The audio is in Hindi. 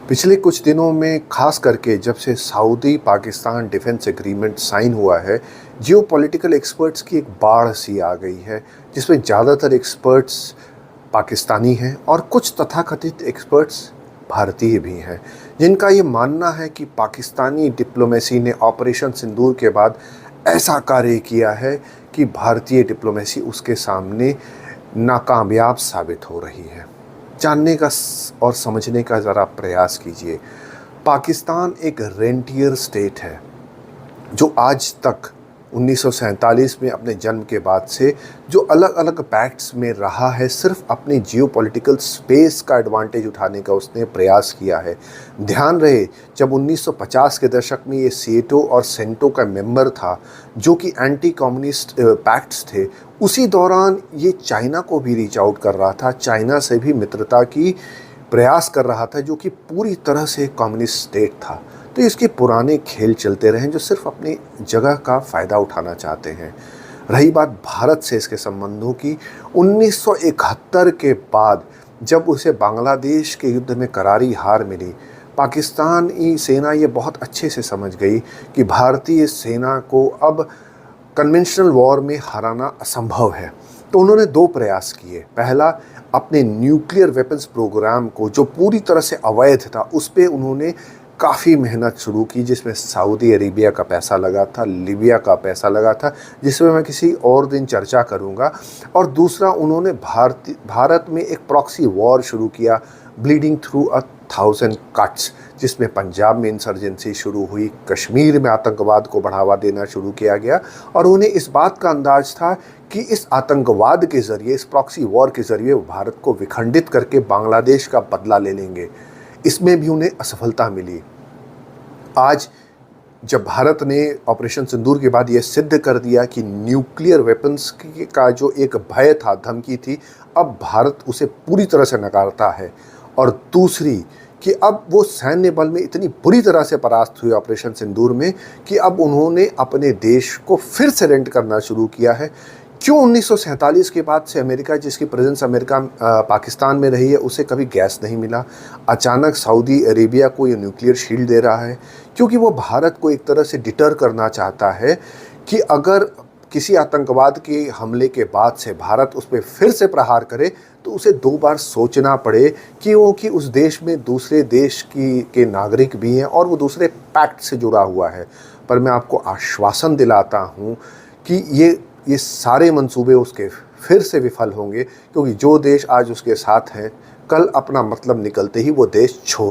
पिछले कुछ दिनों में ख़ास करके जब से Saudi Pakistan defence agreement sign हुआ है, जियोपॉलिटिकल एक्सपर्ट्स की एक बाढ़ सी आ गई है, जिसमें ज़्यादातर एक्सपर्ट्स पाकिस्तानी हैं और कुछ तथाकथित एक्सपर्ट्स भारतीय भी हैं, जिनका ये मानना है कि पाकिस्तानी डिप्लोमेसी ने ऑपरेशन सिंदूर के बाद ऐसा कार्य किया है कि भारतीय डिप्लोमेसी उसके सामने नाकामयाब साबित हो रही है। जानने का और समझने का ज़रा प्रयास कीजिए। पाकिस्तान एक रेंटियर स्टेट है जो आज तक 1947 में अपने जन्म के बाद से जो अलग अलग पैक्ट्स में रहा है, सिर्फ अपनी जियोपॉलिटिकल स्पेस का एडवांटेज उठाने का उसने प्रयास किया है। ध्यान रहे, जब 1950 के दशक में ये सीएटो और सेंटो का मेंबर था जो कि एंटी कम्युनिस्ट पैक्ट्स थे, उसी दौरान ये चाइना को भी रीच आउट कर रहा था, चाइना से भी मित्रता की प्रयास कर रहा था जो कि पूरी तरह से कम्युनिस्ट स्टेट था। तो इसके पुराने खेल चलते रहे जो सिर्फ अपनी जगह का फ़ायदा उठाना चाहते हैं। रही बात भारत से इसके संबंधों की, 1971 के बाद जब उसे बांग्लादेश के युद्ध में करारी हार मिली, पाकिस्तानी सेना ये बहुत अच्छे से समझ गई कि भारतीय सेना को अब कन्वेंशनल वॉर में हराना असंभव है। तो उन्होंने दो प्रयास किए। पहला, अपने न्यूक्लियर वेपन्स प्रोग्राम को जो पूरी तरह से अवैध था उस पर उन्होंने काफ़ी मेहनत शुरू की, जिसमें सऊदी अरेबिया का पैसा लगा था, लीबिया का पैसा लगा था, जिसमें मैं किसी और दिन चर्चा करूंगा। और दूसरा, उन्होंने भारत में एक प्रॉक्सी वॉर शुरू किया, ब्लीडिंग थ्रू 1000 कट्स, जिसमें पंजाब में इंसर्जेंसी शुरू हुई, कश्मीर में आतंकवाद को बढ़ावा देना शुरू किया गया। और उन्हें इस बात का अंदाज था कि इस आतंकवाद के ज़रिए, इस प्रॉक्सी वॉर के ज़रिए भारत को विखंडित करके बांग्लादेश का बदला ले लेंगे। इसमें भी उन्हें असफलता मिली। आज जब भारत ने ऑपरेशन सिंदूर के बाद ये सिद्ध कर दिया कि न्यूक्लियर वेपन्स का जो एक भय था, धमकी थी, अब भारत उसे पूरी तरह से नकारता है। और दूसरी कि अब वो सैन्य बल में इतनी बुरी तरह से परास्त हुए ऑपरेशन सिंदूर में कि अब उन्होंने अपने देश को फिर से रेंट करना शुरू किया है। क्यों 1947 के बाद से अमेरिका, जिसकी प्रेजेंस अमेरिका पाकिस्तान में रही है, उसे कभी गैस नहीं मिला, अचानक सऊदी अरेबिया को ये न्यूक्लियर शील्ड दे रहा है? क्योंकि वो भारत को एक तरह से डिटर करना चाहता है कि अगर किसी आतंकवाद के हमले के बाद से भारत उस पर फिर से प्रहार करे तो उसे दो बार सोचना पड़े, क्योंकि उस देश में दूसरे देश के नागरिक भी हैं और वो दूसरे पैक्ट से जुड़ा हुआ है। पर मैं आपको आश्वासन दिलाता हूँ कि ये सारे मंसूबे उसके फिर से विफल होंगे, क्योंकि जो देश आज उसके साथ हैं, कल अपना मतलब निकलते ही वो देश छोड़